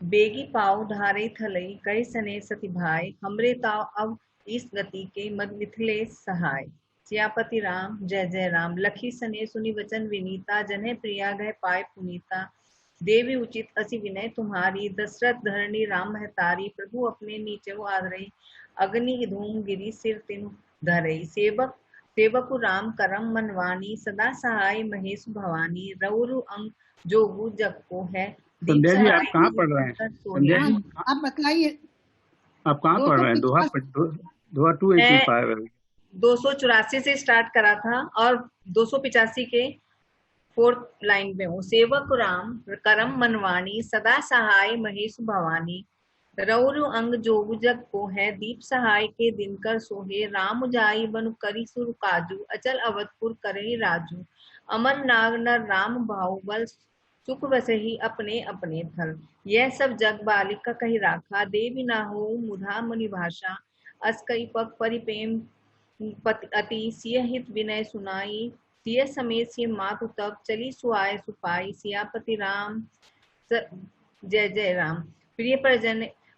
बेगी पाव धारे थलई कई सने सति भाई हमरे ताव अब इस गति के मद मिथिले सहाय। सियापति राम जय जय राम लखी सने सुनी वचन विनीता जने प्रिया गए पाए पुनीता। देवी उचित असी विनय तुम्हारी दशरथ धरणी राम महतारी प्रभु अपने नीचे वो आदरई अग्नि धूम गिरी सिर तिन धरई। सेवकु राम करम मनवानी सदा सहाय महेश भवानी रउरु अंग जोगु जग को है दीप संध्या जी आप सहाय कहाँ पढ़ रहे हैं? संध्या जी आप बतलाइए। आप कहाँ पढ़ रहे हैं? दोहा 285 है। 284 से स्टार्ट करा था और 285 के 4th लाइन में हूँ। सेवक राम करम मनवानी सदा सहाय महेश भवानी रउरु अंग जोगु जग को है दीप सहाय के दिनकर सोहे। राम जाई बनु करी सुर काजू अचल अवधपुर करे राजू। अमर नाग नर राम बाहुबल सुख बसहि अपने अपने थल। यह सब जग बालिका कही राखा देवी ना हो मुधा मुनि भाषा। अस कई पग परिपेम अति सिय हित विनय सुनाई। सिय समेत सिय मातु तब चली सुआय सुपाई। सियापति राम जय जय राम प्रिय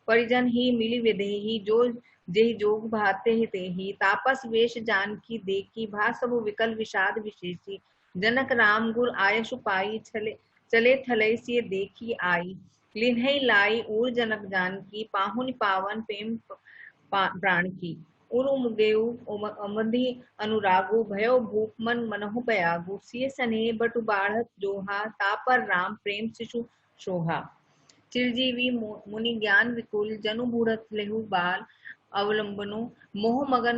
परिजन ही मिली विदेही जो जेहि जोग भाते ही तेहि। तापस वेश जान की देखी भा सब विकल विषाद विशेषी। जनक राम गुर आयशु पाई चले थलई सिय देखी आई। लिन्हई लाई उर जनक जान की पाहुन पावन प्रेम प्राण की। उरुमुगेउ अमधि अनुरागु भयो भूप मन मनहु पयागु। सिय सने बटु बाढ़त जोहा तापर राम प्रेम शिशु शोहा। चिरजीवी मुनि ज्ञान विकुल जनु बूढ़त लेहु बाल अवलंबनो। मोह मगन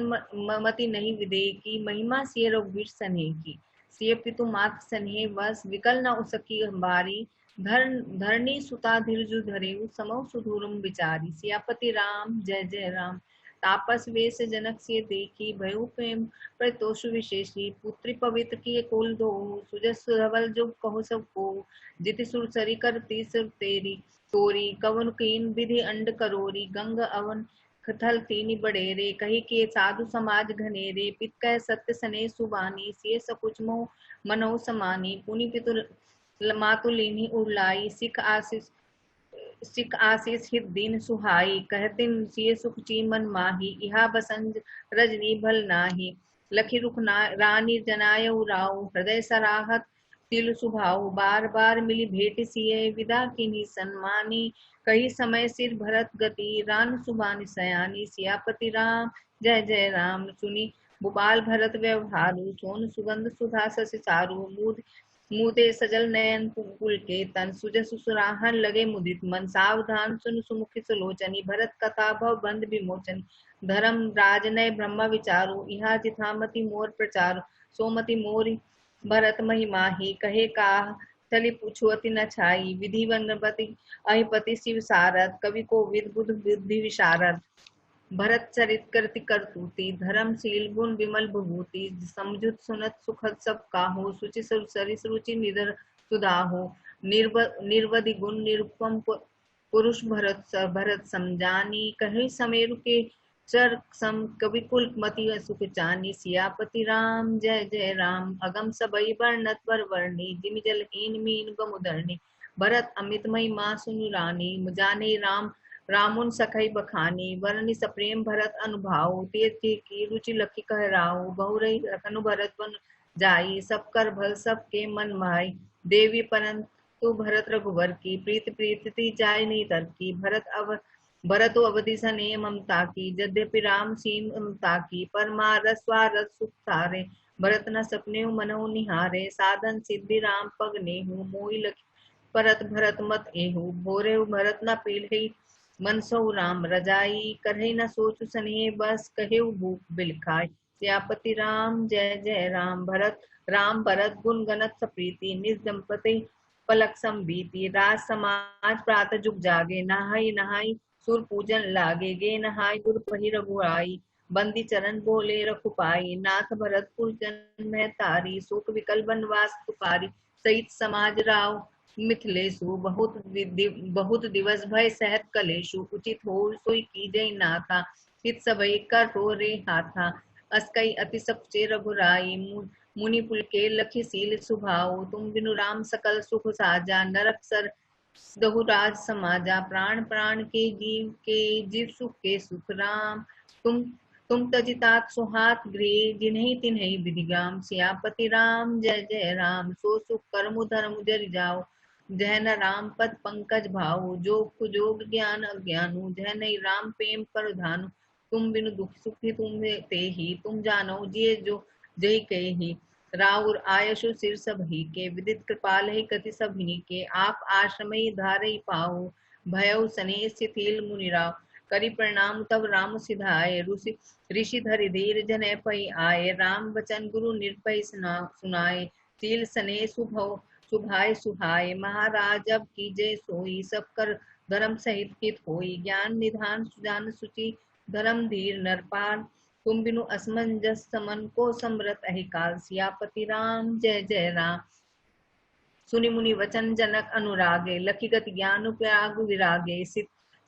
मति नहीं विदे की महिमा सिय रघुवीर सने की। सिय पितु मात सने वस विकल न उसकी हमारी। धरणी सुता धीरजु धरेउ समौ सुधुरम विचारी। सियापति राम जय जय राम तापस वेश जनक से देखी भयउ प्रेम प्रतोष विशेषी। पुत्री पवित्र की कुल दो सुजस धवल जो कहो सब को। जित सुर सरी कर तीसर तेरी तोरी कवन कीन विधि अंड करोरी। गंग अवन थल तीन बड़ेरे कही के साधु समाज घनेरे। पित कह सत्य सने सुबानी सिय सकुच मोह मनो समानी। पुनि पितु मातुलिनी उरलाई सिख आशीष हित दीन सुहाई। कहते सिय सुख चीमन माही इहा बसंज रजनी भल नाही। लखी रुख रानी जनाय राव हृदय सराहत तिल सुभाव। बार बार मिली भेंट सिय विदा किन्ही सन्मानी। कही समय सिर भरत गति रान सुबानी सयानी। सियापति राम जय जय राम सुनी बुबाल भरत व्यवहारु। सोन सुगंध सुधा ससि चारु मुदे सजल नयन कुल के तन। सुजस सुराहन लगे मुदित मन सावधान सुन सुमुखी सुलोचनी। भरत कथा भव बंद विमोचन धर्म राज नय ब्रह्म विचारु। इहा जिथामति मोर प्रचारु सोमति मोरी भरत महिमाही। कहे का चली पूछुअति न छाई विधि वनपति अहिपति शिव सारद। कवि को विद बुध बुद्धि विशारद भरत चरित करति करतूति। धर्मशील गुण विमल विभूति समझुत सुनत सुखद सब काहू। सुचि सरिस रुचि निधर सुधाहु। निर्वधि गुण निरुपम पुरुष भरत समझानी। कहे समेरु के चर सम कवि कुल मति सुख चानी। सियापति राम जय जय राम अगम सबई वर्णत वर वर्णी। जिमि जलहीन मीन गमुदरणी भरत अमित महिमा सुनु रानी। मुजाने राम रामुन सखई बखानी वरनि सप्रेम भरत अनुभाव। तीर्थ की रुचि लखी कहराऊ बहुरई रखनु भरत बन जाई। सब कर भल सब के मन माई देवी परंतु भरत रघुवर की। प्रीत प्रीति जाय नहीं तर की भरत अवधि सने ममता की। यद्यपि राम सीम ममता की परमारस स्वारस सुख सारे। भरत न सपने मनहु निहारे साधन सिद्धि राम पग नेहु। मोहि लखी परत भरत मत एहु भोरे भरत न पीढ़ी मन सौ राम रजाई। करहि न सोचु सनेह बस कहेउ भूप बिलखाई। सियापति राम जय जय राम भरत गुण गणत सप्रीति। निज दंपति पलक संबीति राज समाज प्रात जुग जागे। नहाई नहाई सुर पूजन लागे गे नहाई गुर पहि रघुआई। बंदी चरण बोले रखुपाई नाथ भरतपुर जन्म तारी। शोक विकल बनवास तुकारी सहित समाज राव मिथिलेशु। बहुत दिवस भय सहत कलेशु। उचित हो सोई कीजय नाथा हित सबई कर रो रे हाथा। अस्कई अति सकुचे रघुराई मुनि पुल के लखी सील सुभाऊ। तुम बिनु राम सकल सुख साजा नरक सर दहुराज समाजा प्राण प्राण के जीव सुख के सुख राम। तुम तजितात सुहात गृह जिन्हीं तिन्हीं विधिगाम। सियापति राम जय जय राम सो सुख कर्म धर्म जर जाओ। जय न राम पद पंकज भाऊ जोग कुजोग ज्ञान अज्ञानु। जय नहीं राम प्रेम कर धानु तुम बिनु दुख सुखी तुम ते ही। तुम जानो जिये जो जय कहे ही। राउर आयशु सिर सबही के विदित कृपाल ही कति सबही के। आप आश्रमई धारई पाओ भयउ सने शिथिल मुनिराव। करि प्रणाम तब राम सिधाए ऋषि धरि धीर जने पै आए। राम वचन गुरु निर्भय सुनाए सील सने सुभाय सुहाय। महाराज अब की जय सोई सब कर धर्म सहित हित होई। ज्ञान निधान सुजान सुचि धर्म धीर नरपाल। तुम बिनु असमंजस समन को समरत अहिकाल। सियापति राम जय जय राम सुनि मुनि वचन जनक अनुरागे। लखीगत ज्ञान त्याग विरागे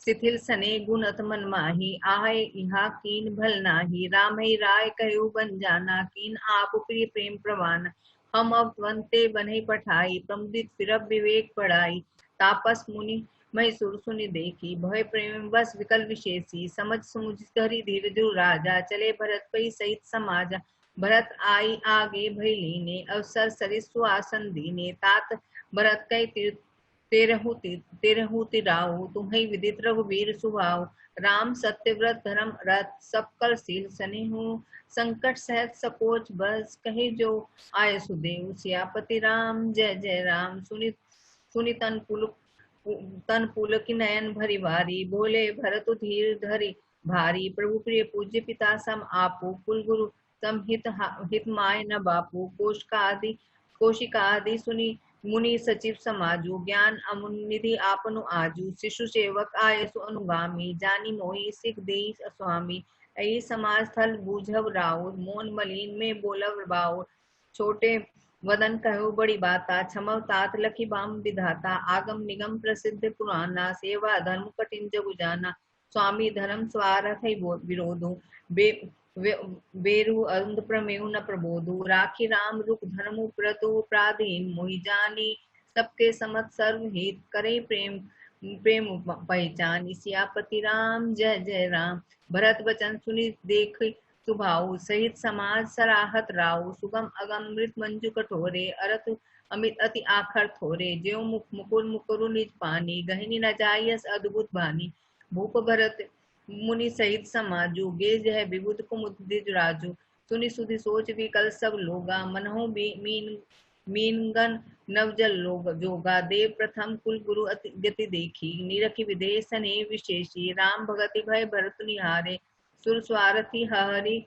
शिथिल सने गुणत मन माही। आहे इहा कीन भल नाही राम ही राय कहु बन जाना। कीन आप प्रिय प्रेम प्रवान हम अवंते बन्हे पठाई। प्रमुदित फिरब विवेक पढ़ाई तापस मुनि मैसूर सुनि देखी। भय प्रेम बस विकल विशेषी समझ समुझ धरि धीर जो राजा। चले भरत पै सहित समाजा। भरत आई आगे भय लीने अवसर सरिस सुआसन दीने। तात भरत कई तेरहु तिराऊ तुम्हें विदित रघुवीर सुभाव। राम सत्यव्रत धर्म रथ सब कर शील सनेहु। संकट सहज सकोच बस कहे जो आय सुदेव। सियापति राम जय जय राम सुनि तन पुलक नयन भरि भारी। बोले भरतु धीर धरि भारी। प्रभु प्रिय पूज्य पिता सम आपू कुल गुरु सम हित माय न बापू। कोशिका आदि सुनि मुनि सचिव समाजु। ज्ञान अमुनिधि आपनु आजु। शिशु सेवक आयसु अनुगामी। जानी मोहि सिख देई स्वामी। ऐ समाज स्थल बूझव राउर। मोन मलिन में बोलव बाउर। छोटे वदन कहो बड़ी बाता। क्षमव तात लखी बाम विधाता। आगम निगम प्रसिद्ध पुराना। सेवा धर्म कठिन जगु जाना। स्वामी धर्म स्वारथ विरोधु। बेरु अंध प्रमेय न प्रबोधु। राखी राम रुख धर्म प्रतु प्राधीन मोहि जानी। सबके समत सर्व हित करे प्रेम प्रेम पहचान। सियापति राम जय जय राम भरत वचन सुनि देख सुभाऊ। सहित समाज सराहत राउ। सुगम अगम मृत मंजु कठोरे। अरत अमित अति आखर थोरे। ज्यो मुकुर मुकुरु निज पानी। गहनी न जायस अद्भुत बानी। भूप भरत मुनि सहित समाजु। गे जय विबुध कुमुद राजू। सुनि सुधि सोच विकल सब लोगा। मनहु मीनगन नवजल लोग जोगा। देव प्रथम कुल गुरु अति गति देखी। निरखि विदेशने विशेषी। राम भगति भय भरत निहारे। सुर स्वारथी हरि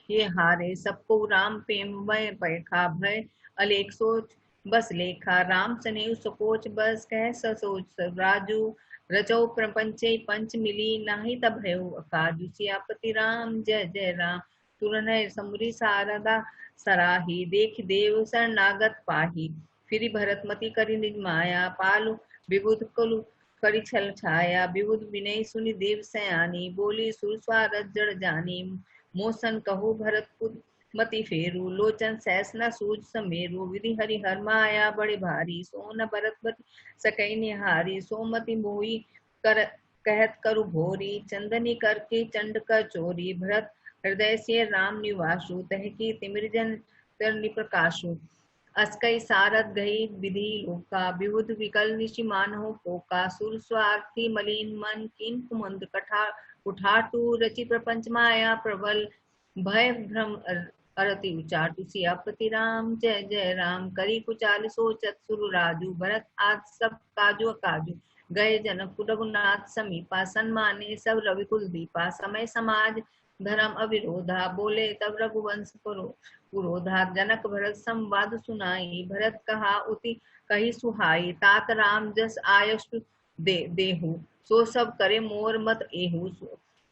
ये हारे। सबको राम प्रेम भय पैखा। भय अलेख सोच बस लेखा। राम सनेहु सकोच बस कह ससोच राजू। रचौ प्रपंचे पंच मिली नाही तब भयउ अकाजु। सियापति राम जय जय राम तुरन्है समुरी सारदा सराही। देख देव शरणागत पाही। फिरि भरतमति करि निज माया। पालु विबुध कुलु करि छल छाया। विबुध विनय सुनि देव सयानी। बोली सुर स्वारथ जड़ जानी। मोसन कहु भरत पुत मति फेरु। लोचन सहस न सूझ समेरु। विधि हरि हर माया बड़े भारी। सो न भरत बति सकई निहारी। सोमति मोही कर कहत करु भोरी। चंदनी करके चंड कर चोरी। भरत हृदय से राम निवासु। तह की तिमिरजन तरनि प्रकाशु। अस्कई सारद गई विधि लोका। विबुध विकल निशिमान हो पोका। सुर स्वार्थी मलिन मन किन कुमंद कठा उठाटू। रचि प्रपंच माया प्रबल भय भ्रम अरति उचाटु। सियापति राम जय जय राम करी कुचाल सोचत सुर राजू। भरत आज सब काजु काजू। गए जनक रघुनाथ समीपा। सन्माने सब रविकुल दीपा। समय समाज धर्म अविरोधा। बोले तब रघुवंश पुरोधा। जनक भरत संवाद सुनाई। भरत कहा उति कही सुहाई। तात राम जस आयस देहु। सो सब करे मोर मत एहु।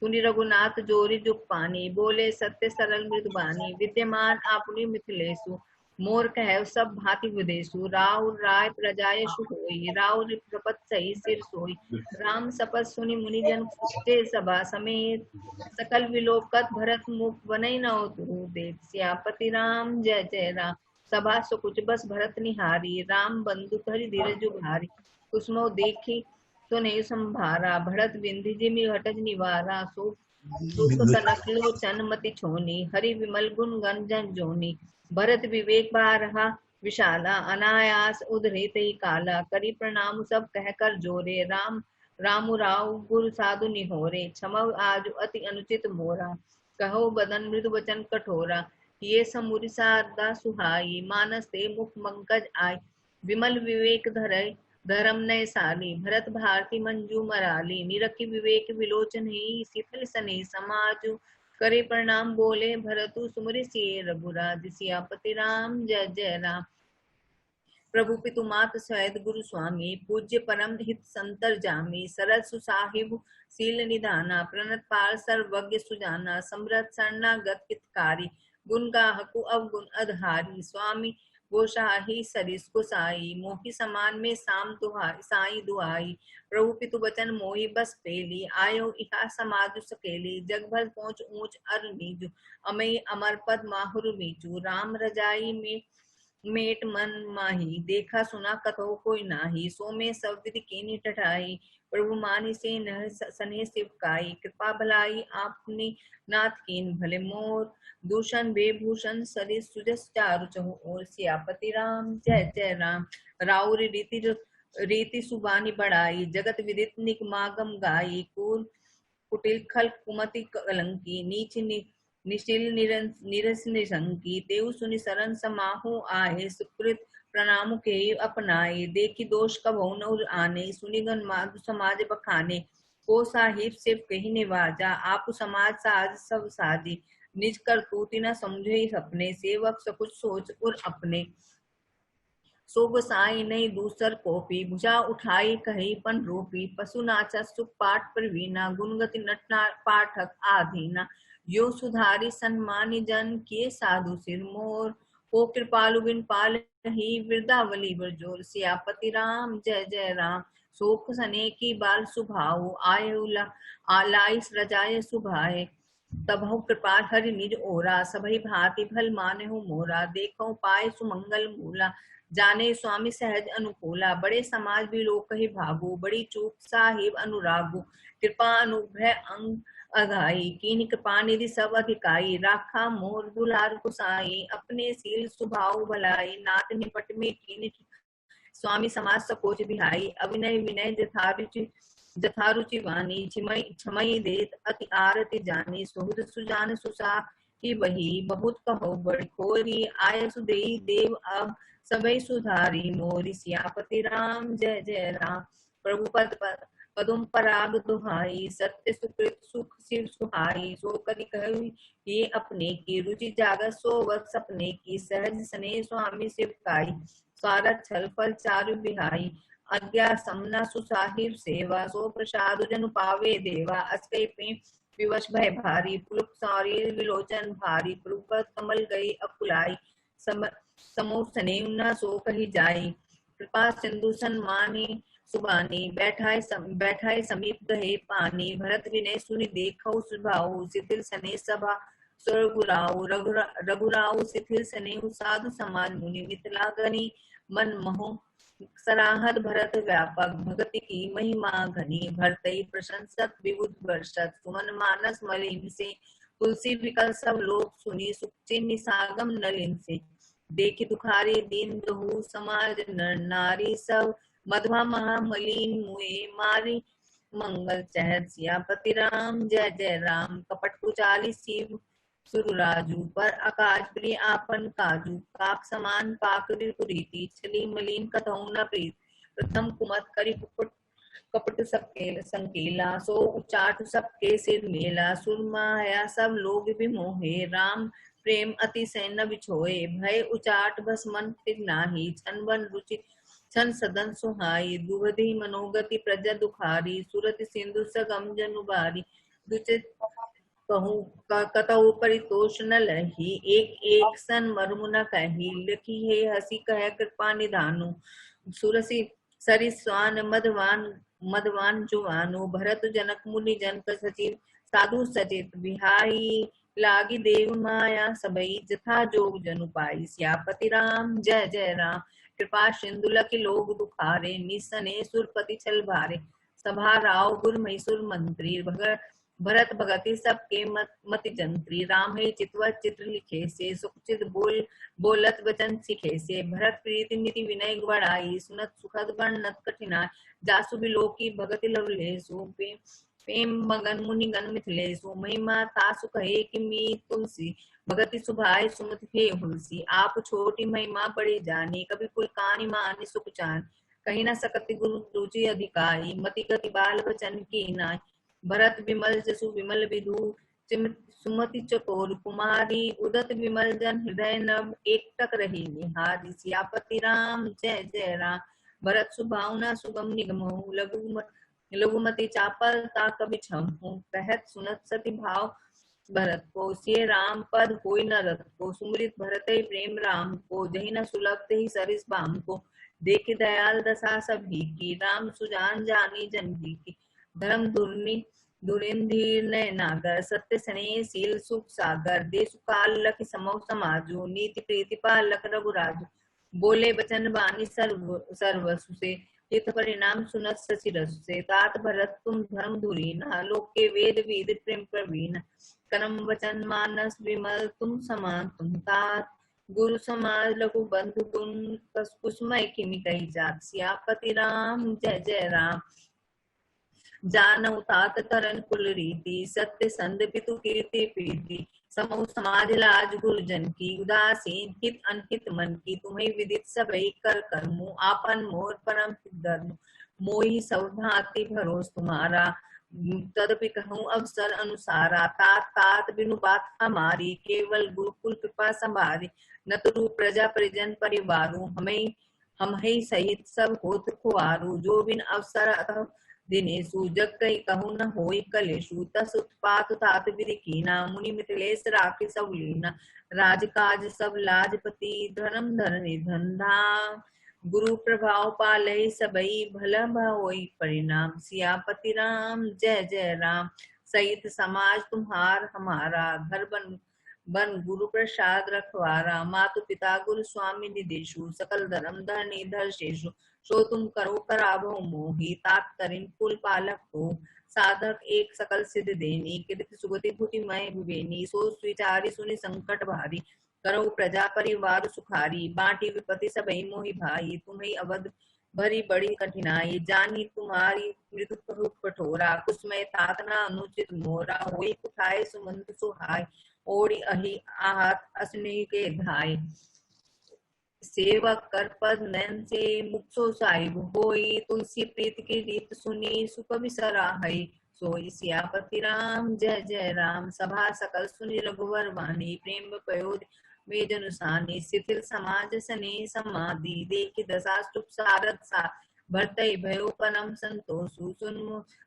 सुनि रघुनाथ जोरी जुग पानी। बोले सत्य सरल मृदुबानी। विद्यमान आपुनि मिथिलेशु। मोर कह सब भांति विदेशु। राव राय प्रजाय सुख होई। राव प्रपत सही सिर सोई। राम सपत सुनि मुनि जन ते सभा समेत। सकल विलोकत भरत मुख बनई न तुरु देख। सियापति राम जय जय राम सभा सुकुच बस भरत निहारी। राम बंधु हरि धीरज भारी। कुसुमो देखी तो नहीं संभारा, भरत बिंधि जिमि घटज निवारा, सुख कनक लोचन मति छोनी, हरि विमल गुण गण जन जोनी, भरत विवेक बारहा विशाला, अनायास उधरे ही काला, करी प्रणाम सब कह कर जोरे, राम रामु राव गुरु साधु निहोरे, क्षमव आज अति अनुचित मोरा, कहो बदन मृदु वचन कठोरा, ये समुरि शारदा सुहाई, मानस ते मुख मंकज आय, विमल विवेक धरय धर्म नय साली, भरत भारती मंजू मराली, निरखी विवेक विलोचन ही, शीतल सने समाजु, करे प्रणाम बोले भरतु, सुमरि सिय रघुराज, सियापति राम जय जय राम। प्रभु पितु मात सहित गुरु स्वामी, पूज्य परम हित संतर जामी, सरल सुसाहिब शील निधाना, प्रणत पाल सर्वज्ञ सुजाना, समृत शरणागत हितकारी, गुण गाहकु अवगुण अधारी, स्वामी गोसाही सरिस गोसाई, मोहि समान में साम दुहाई साई दुहाई, प्रभु पितु वचन मोहि बस पेली, आयो इहा समाज सकेली, जग भर पहुँच ऊंच अर नीजु, अमय अमर पद माहुर मीचू, राम रजाई में मेट मन माही, देखा सुना कथो कोई नाही, सो में सब विधि कीनी टठाई, प्रभु मानी से नह सने सिवकाई, कृपा भलाई आपने नाथ कीन भले मोर, दूषण बेभूषण सरिस सुजस चारु चहु और, सियापति राम जय जय राम। राउरी रीति सुबानी बढ़ाई, जगत विदित निगमागम गाई, कुटिल खल कुमति कलंकी, नीच निशिल निरस निशंकी, तेउ सुनि सरन समाहु आए, सुकृत प्रणाम के अपनाए, देखी दोष कबहु न आने, सुनि गन माधु समाज बखाने, को साहिब सिर्फ कही निवाजा, आप समाज साज सब साजी, निज करतूति न समझे सपने, सेवक सकुच सोच उर अपने, सो गोसाई नहीं दूसर कोपी, भुजा उठाई कही पन रूपी, पशु नाचा सुख पाठ प्रवीणा, गुणगति नटना पाठक आधीना, यो सुधारी सन्मानी जन किए साधु सिर मोर, ओ कृपालु बिन पाल ही वृद्धावली बरजोर, सियापति राम जय जय राम। सोख सने की बाल सुभाऊ, आयुला आलाइस रजाय सुभाए, तबहु कृपाल हरि निज ओरा, सभई भांति भल माने हो मोरा, देखो पाए सुमंगल मूला, जाने स्वामी सहज अनुकूला, बड़े समाज भी लोक ही भागु, बड़ी चूक साहिब अनुरागु, कृपा अनुग्रह अंग अघाई, कीन कृपा निधि सब अधिकाई, राखा मोर दुलार कुसाई, अपने सील सुभाव भलाई, नाथ निपट में कीन स्वामी समाज सकोच बिहाई, अभिनय विनय जथारुचि वाणी, छमई देत अति आरति जानी, सुहृद सुजान सुसा की बही, बहुत कहो बड़ी खोरी, आय सुदेई देव अब सबई सुधारी मोरी, सियापति राम जय जय राम। प्रभु पदुम पराग दुहाई, सत्य सुकृत सुख शिव सुहाई, सो करि कहि ये अपने की, रुचि जागत सो वत सपने की, सहज स्नेह स्वामी शिवकाई, स्वारथ छल फल चारु बिहाई, अज्ञा समना सुसाहिब सेवा, सो प्रसाद जन पावे देवा, अस्कै पे विवश भय भारी, पुलक सारी विलोचन भारी, प्रभु कमल गई अकुलाई, समूह स्नेह न सो कही जाई, कृपा सिंधु सन्मानी सुबानी, बैठाए समीप गहे पानी, भरत विनय सुनि देखौ सुभाऊ, शिथिल सने सभा स्वर्गुराऊ, रघुराऊ शिथिल सने साधु समान मुनि, मिथिला गनी मन मोह सराहत, भरत व्यापक भगति की महिमा घनी, भरतई प्रशंसक विबुध वर्षत, सुमन मानस मलिन से, तुलसी विकल सब लोग सुनी, सुख चिन्ह सागम नलिन से, देखी दुखारी दीन दुहु, समाज नर नारी सब, मधवा महामलिन मुए मारी, मंगल चहत सियापति राम जय जय राम। कपट कुचाली शिव सुरराजू, पर आकाश प्रिय आपन काजू, काक समान पाक रीति, छली मलिन कथौ न प्रीत, प्रथम कुमत करी कपट सबके संकेला, सो उचाट सबके सिर मेला, सुरमाया सब लोग विमोहे, राम प्रेम अति सैन बिछोए, भय उचाट बस मन फिर नाही, छन बन रुचि छन सदन सुहाई, दुबधि मनोगति प्रजा दुखारी, सुरत सिंधु सगम जनुबारी, दुचित कहूँ कतहु परितोष न लही, एक एक सन मर्म न कही, लिखी है हसी कह कृपा निधानु, सुरसी सरि स्वान मधवान जुवानु, भरत जनक मुनि जनक सचिव, साधु सचित बिहाई, लागी देव माया सबई, जथा जोग जनु पाई, सियापति राम जय जय राम। कृपा सिंधुला की लोग दुखारे, निसने सुरपति छल भारे, सभा राव गुर मैसूर मंत्री, भरत भगति सबके मति जंत्री, राम है चितवा चित्र लिखे से, सुखचित बोलत वचन सिखे से, भरत प्रीति नीति विनय बढ़ाई, सुनत सुखद वर्णत कठिनाई, जासु बिलो की भगति लवलेसु, प्रेम मगन मुनिगण मिथिलेसु, महिमा तासु कहे कि मी तुलसी, भगति सुभाय सुमति फे हुलसी, आप छोटी महिमा बड़ी जानी, कभी कुल कानी मानी सुख चान, कहीं न सकति गुरु रुचि अधिकारी, मति गति बाल बचन की नाई, भरत विमल जसु विमल विधु, सुमति चकोर कुमारी, उदत विमल जन हृदय नव, एकटक रही निहारी, सियापति राम जय जय राम, भरत सुभावना सुगम निगम, लघुमति चापल ताक बिछम, कहत सुनत सति भाव भरत को, सिय राम पद होय न रत को, सुमृत भरत प्रेम राम को, जही न सुलभ ही सरिस बाम को, देखि दयाल दशा सभी की, राम सुजान जानी जनकी की, धर्म धुरिंधीर नागर, सत्य स्नेह शील सुख सागर, देश काल लख समो समाजो, नीति प्रीति पालक रघुराजो, बोले बचन बानी सर्वसु से, हित परिणाम सुनत शशि रसु से, तात भरत तुम धर्म धुरीना, लोक के वेद वेद प्रेम प्रवीण, कर्म वचन मानस विमल तुम समान तुम तात, गुरु समाज लघु बंधु गुण कुसुमय किमि कही जात, सियापति राम जय जय राम, जानऊ तात करन कुल रीति, सत्य संद पितु कीर्ति प्रीति, समूह समाज लाज गुरुजन की, उदासीन हित अनहित मन की, तुम्हें विदित सबई कर कर्मो, आपन मोर परम धर्म, मोहि सब भांति भरोस तुम्हारा, तदपि कहूँ अवसर अनुसारा, तात तात बिनु बात हमारी, केवल गुरुकुल कृपा संभारी, न तो प्रजा परिजन परिवारों, हम ही सहित सब होत खुआरू, जो बिन अवसर अतः दिनेशु जग कई कहु न होई कलेशु, तस उत्पात तात विधि कीना, मुनि मिथिलेश राखी सब लीना, राजकाज सब लाजपति, धर्म धरनी धंधा, गुरु प्रभाव पालय सबई, भला होई परिणाम, सियापति राम जय जय राम, सहित समाज तुम्हार हमारा, घर बन गुरु प्रसाद रखवारा, मातु पिता गुरु स्वामी निदेशु, सकल धर्म धरनी धर शेषु, सो तुम करो करावो मोहि, तात तरिन कुल पालक हो, साधक एक सकल सिद्ध देनी, कीर्ति सुगति भूतिमय विवेनी, सो स्विचारी सुनि संकट भारी, करो प्रजा परिवार सुखारी, बांटी विपत्ति सबई मोहि भाई, तुम्हें अवध भरी बड़ी कठिनाई, जानी तुम्हारी मृदु कठोरा, कुसमय तात न अनुचित मोरा, होई कुठाय सुमंत सुहाय, ओढ़ी अहि आहत असने के धाय, सेवक कर पद नयन से मुक्सो साहिब होई, तुलसी प्रीत की रीत सुनी, सुख बिसरा है, सोई सियापति राम जय जय राम, सभा सकल सुनि रघुवर वाणी, प्रेम पयोध में जनुसानी, शिथिल समाज सने समाधि, देखि दशा सुख सारद सा, भरतई भयो परम संतोषु,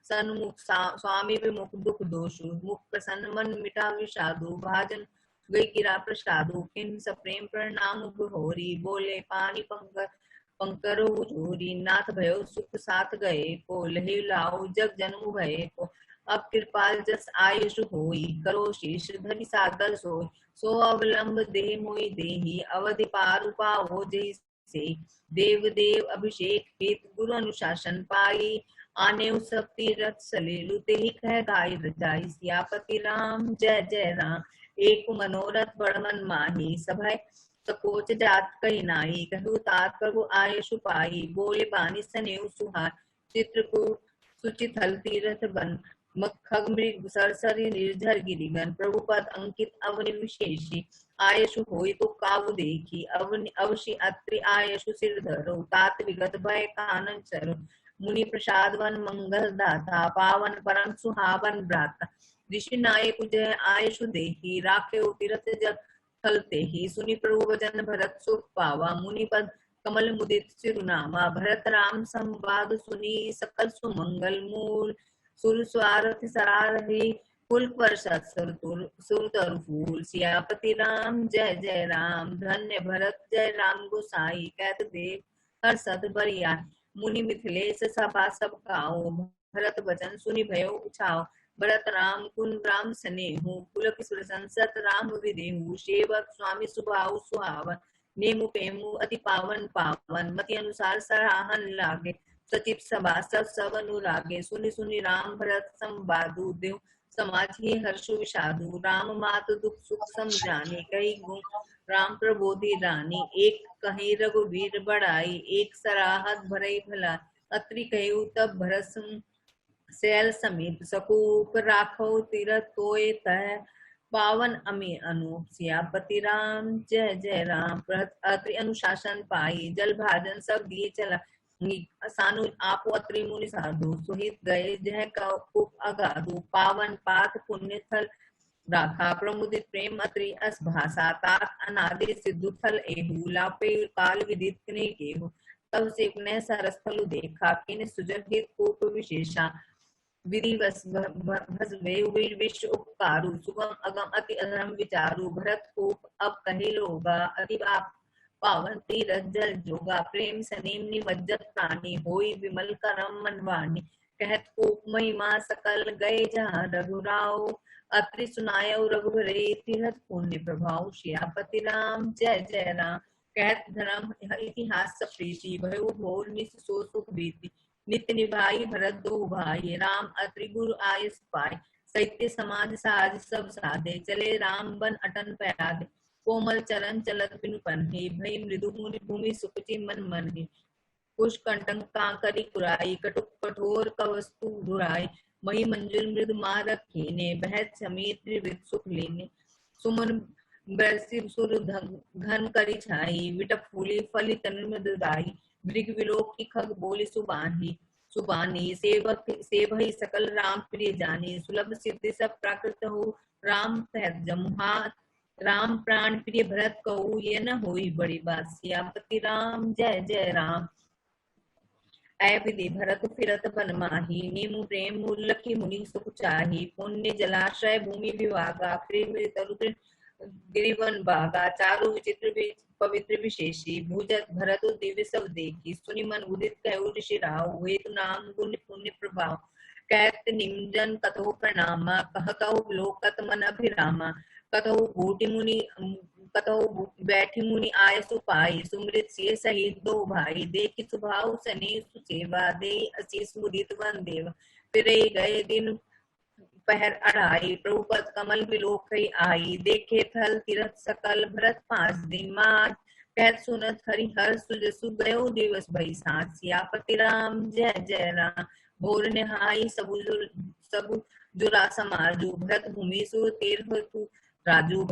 सन्मुख स्वामी विमुख दुख दोषु, मुख प्रसन्न मन मिटा विषादु, भाजन गई गिरा प्रसादु, किन सप्रेम प्रणाम होरी, बोले पानी पंकरो जोरी, नाथ भयो सुख साथ गए को, लहि लाओ जग जन्म भये को, अब कृपाल जस आयुष होई, करो शीश धरि सादर सोई, सो अवलंब दे मोहि देहि, अवधि पारु पावो जय से, देव देव अभिषेक हेत गुरु अनुशासन पाई, आने सब तीरथ सलेलु, तेहि कह गाय रजाई, सियापति राम जय जय राम, एक मनोरथ बड़ मन माही, सभय सकोच जात कही नाई, कहु तात प्रभु आयुष पाई, बोले बानी सनेऊ सुहार, चित्रकूट सुचित हल तीरथ बन, खग मृग सरसरी निर्झर गिरिगन, प्रभु पद अंकित अवनि विशेषी, आयुष होई तो काबू देखी, अवनि अवश्य अत्रि आयुष सिर धरो, तात विगत भय कानन चरो, मुनि प्रसाद वन मंगल दाता, पावन परम सुहावन भ्राता, ऋषि नायक जय आयुष देही, राखे तीरथ जग फलते ही, सुनि प्रभु वचन भरत सुख पावा, मुनि पद कमल मुदित सिरुनामा, भरत राम संवाद सुनी, सकल सुमंगल मूल, सुर स्वारथ सरारही, फूल वर्षा सुरतर फूल, सियापति राम जय जय राम, धन्य भरत जय राम गोसाई, कैत देव हर सत बरिया, मुनि मिथिलेश सभा सब गाओ, भरत वचन सुनि भयो उछाओ, भरत राम कुन राम स्नेहु, कुल किशोर संसत राम विदेहु, सेवक स्वामी सुभाव सुहावन, नेमु पेमु अति पावन पावन, मति अनुसार सराहन लागे। सचिव सभा सब सब अनुरागे, सुनि सुनि राम भरत संवादु, देव समाज ही हर्षु विषादु। राम मातु दुख सुख समझाने, कही गुण राम प्रबोधि रानी। एक कहीं रघुवीर बड़ाई, एक सराहत भरई भला। अत्रि कहु तब भरत सैल समीप, सकूप राखो तीरथ तोय तह। पावन अमी अनु सियापति राम, जय जय राम। अत्रि अनुशासन पाई, जल भाजन सब दिए चला। सानु आपो अत्रि मुनि साधु, सुहित गए जह कूप अगाधु। पावन पाथ पुण्य थल राखा, प्रमुदित प्रेम अत्रि अस भाषा। तात अनादि सिद्धु थल एहु, लापे काल विदित ने केहु। तब से ने सरस फलु देखा, किन सुजन हित कूप विशेषा। विधि विश्व उपकारु, सुगम अगम अति अधम विचारु। भरत कूप अब कहे लोगा, अति पावन तीरथ जल जोगा। प्रेम सनेम निमज्जत प्राणी, होई विमल करम मनवानी। कहत कूप महिमा सकल, गए जहाँ रघुराव। अत्रि सुनायो रघुबरे, तीरथ पुण्य प्रभाव। सियापति राम, जय जय राम। कहत धर्म इतिहास प्रीति, भयो भोर निस सो सुख बीती। नित्य निभाई भरत दो भाई, राम अत्रि गुरु आयस पाय। सत्य समाज साज सब साधे, चले राम बन अटन प्यादे। कोमल चरण चलत बिनु पन्हे, भई मृदु मुनि भूमि सुखति मन मनहि। कुश कंटक कांकरी कुराई, कटुक कठोर कवस्तु धुराई। मही मंजुल मृद मारक कीने, बहत समीत त्रिविध सुख लेने। सुमन बरसी सुर घन करी छाई, विटप फूली फली तन मृदुदाई। मृग विलोक की खग बोली सुबानी, सेवक सेवहि सकल राम प्रिय जानी। सुलभ सिद्धि सब प्राकृत हो, राम सहज जमुहा। राम प्राण प्रिय भरत कहू, ये न होई बड़ी बात। सियापति राम, जय जय राम। ऐ विधि भरत फिरत बन माही, नीमु प्रेम मूलखी मुनि सुख चाही। पुण्य जलाशय भूमि विभागा, फिर गिरिवन बागा। चारु विचित्र पवित्र विशेषी, भूजत भरत दिव्य सब देखी। सुनि मन उदित कहु ऋषि राव, हेतु नाम गुण पुण्य प्रभाव। कहत निमजन कथो प्रणामा, कह कहु लोकत मन अभिरामा। कथो बूटी मुनि कतहु बैठी मुनि आय सुपाई। सुमृत सिय सहित दो भाई, देखि सुभाव सने सुसेवा। दे असीस मुदित वन देव, फिर गए दिन पहर अढ़ाई। प्रभु पद कमल बिलोक आई, देखे थल तीरथ सकल। भरत 5 दिन मार, कहत सुनत हरि हर सुजसु। गयो दिवस भई साथ, सियापति राम, जय जय राम। भोर निहाई सबु जुरा समाजु, भरत भूमि सु तीर तु राजू।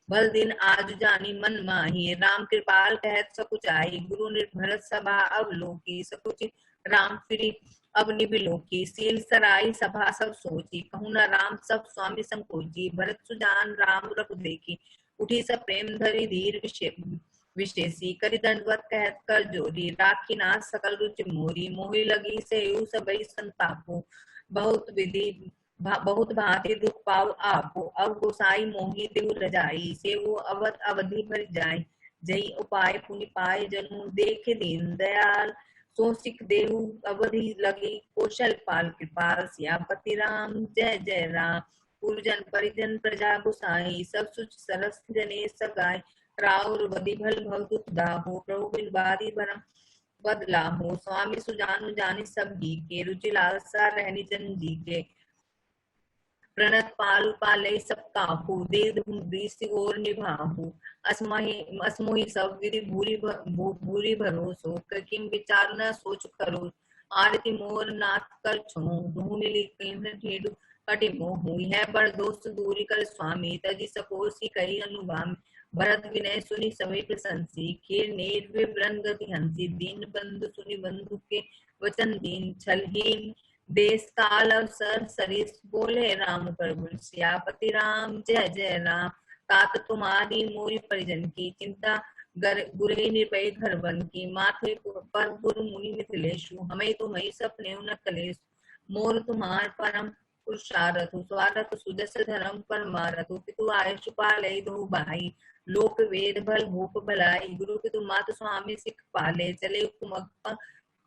भल दिन आज जानी मन माही, राम कृपाल कहत सकुचाई। गुरु निर्भरत सभा अवलोकी, सकुच राम फिरी अब निबिलोकी। सील सराई सभा सब सोची, कहूँ न राम सब स्वामी संकोची। भरत सुजान राम रख देखी, उठी सब प्रेम धरी धीर विशेषी। करि दंडवत कहत कर जोरी, राखी नाथ सकल रुचि मोरी। मोहि लगी से सबई संतापो, बहुत भांति दुख पाव आपो। अब गोसाई मोही देव रजाई, से वो अवध अवधि भर जाय। जय उपाय पुनि पाए जनु, देखे दीन दयाल। सो सिख देहु अवधि लगी, कौशल पाल कृपाल। सियापति राम, जय जय राम। पूर्वजन परिजन प्रजा गोसाई, सब सुच सरस जने सगाय। राउर बदि भल भव दाहो, प्रभु बिन बारी भरम बदला हो। स्वामी सुजानु जानी सब ही के, रुचि लालसा रहनी जन जी के। प्रणत पाल पाले सब काहू, दीद और निभाहू। असमोहि सब विधि भूरी भरोसो, किम विचार न सोच करो। आरती मोर नाथ कर छो, ढूंढ ढेडु कटि मोहू। है बड़ दोस्त दूरी कर स्वामी, तजी सकोसी कही अनुगामी। भरत विनय सुनि सभी प्रशंसी, खीर नेर विवरण गति हंसी। दीन बंधु सुनि बंधु के वचन दीन, छलहीन देश काल अवसर सरिस। बोले राम प्रभु, सियापति राम, जय जय राम। तात तुम्हारी मोरी परिजन की, चिंता गुरे निपय घर बन की। माथे पर गुरु मुनि मिथिलेशु, हमें तुम्हें सपने न कलेश। मोर तुम्हार परम पुरुषारथ, स्वारथ सुजस धर्म परमारथ। पितु आयुष पाले दो भाई, लोक वेद भल भूप भलाई। गुरु पितु मातु स्वामी सिख पाले, चले कुमक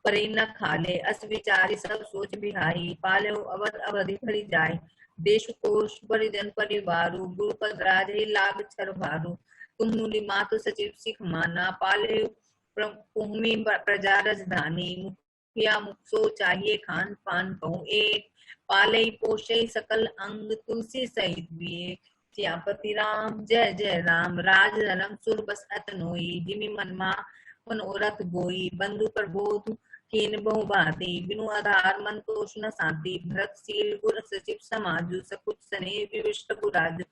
परे न खाले। अस विचारी सब सोच बिहाई, पाले अवध अवधि भरी जाय। देश कोश परिजन परिवारु, गुरुपद राज लाग छर भारू। तुम मूली मातु सचिव सिख माना, पाले कुहमी प्रजा राजधानी, मुखिया मुखसो चाहिए खान पान कहूँ एक, पाले पोषे सकल अंग तुलसी सहित भी, सियापति राम जय जय राम, राज धर्म सुर बस अतनोई, जिमि मनमा मनोरथ गोई, बंधु प्रबोध कीन बहु भांति, बिनु आधार मन तोष न शांति, भरत शील गुर सचिव समाजु, सकुच सने विविष्ट गुराजु,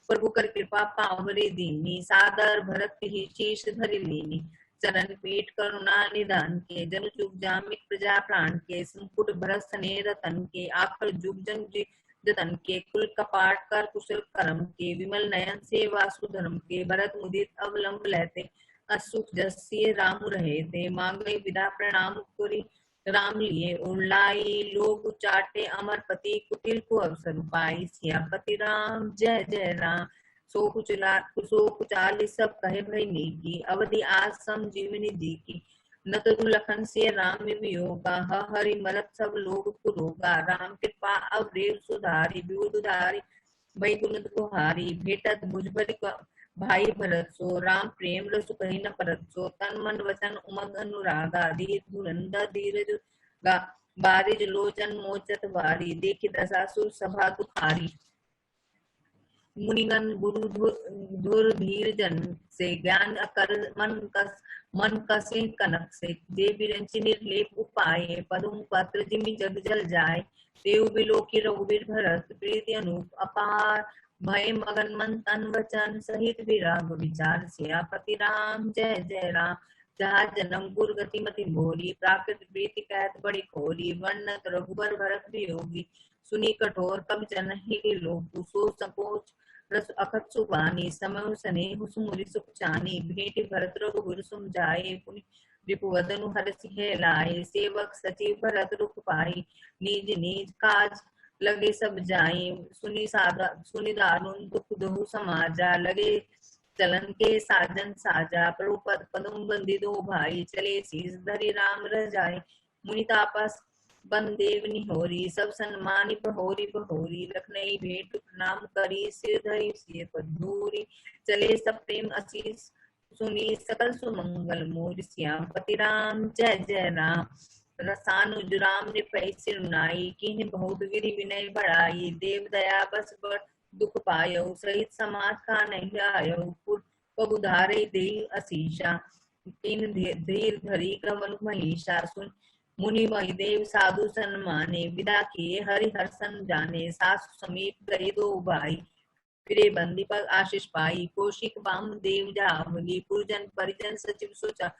प्रभु कर कृपा पावरे दीनी, सादर भरत ही शीश धरि लीनी, चरण पीठ करुणा निधान के, जन चुक जामित प्रजा प्राण के, संपुट भरत सने रतन के, आखर जुग जन जतन के, कुल कपाट कर कुशल कर्म के, विमल नयन से वासुधर्म के, भरत मुदित अवलंब लेते, असुख जस्य राम रहे थे, मांगे विदा प्रणाम करी, राम लिए उड़लाई, लोग उचाटे अमरपति, कुटिल को अवसर पाई, सियापति राम जय जय राम, सो कुचाली सब कहे भई नीकी, अवधि आज सम जीवनी जी की, न तो लखन से राम वियोगा, हरि मरत सब लोग पुरोगा, राम कृपा अवरेव सुधारी, विबुधारी भई गुण गुहारी, भेटत भुजबल भाई भरत सो, राम प्रेम रसु कही न परत सो, तन मन वचन उमंग अनुरागा, धीर धुरंधर धीरज बारिज लोचन मोचत वारी, देखी दशासुर सभा दुखारी, मुनिगण गुरु धुर धीर जन से, ज्ञान अकर मन कसे कनक से, देव विरंची निर्लेप उपाय, पदुम पत्र जिमि जग जल जाय, देव बिलोकी रघुवीर भरत, प्रीति अनूप अपार, भय मगन मन तन वचन सहित विराग विचार, सियापति राम जय जय राम, जहाँ जन्म गुर गति मति मोरी, प्राकृत प्रीति कहत बड़ी खोरी, वर्णत रघुबर भरत वियोगी, सुनी कठोर कब जन ही लोग, सो संकोच रस अखत सुबानी, समय सने सुमुरी सुख चानी, भेंट भरत रघुबर सुम जाए, पुनि रिपुवदनु हर सिंह लाए, सेवक सचिव भरत रुख पाई, निज निज काज लगे सब जाए, सुनि दारुण दुख दोहु समाजा, लगे चलन के साजन साजा, प्रभु पद पदम बंदी दो भाई, चले शीस धरि राम रह जाए, मुनि तापस बंदेव निहोरी, सब सन्मानी बहोरी बहोरी, लखनई भेंट प्रणाम करी, सिर धरि सिर पर धूरी, चले सब प्रेम आशीष सुनी, सकल सुमंगल मोर, सियापति राम जय जय राम, रसानुज राम ने पैसे रुनाई, किन्हीं बहुत गिरी विनय बढ़ाई, देव दया बस बड़ दुख पायो, सहित समाज का नहीं आयो, पगुधारे दे असीषा, तीन धीर धरी कवन महिषा, सुन मुनि महिदेव साधु सन्माने, विदा किए हरि हर्षन जाने, सासु समीप गए दो भाई, फिरे बंदी पर आशीष पाई, कौशिक वाम देव जावली, पुरजन परिजन सचिव सोचा,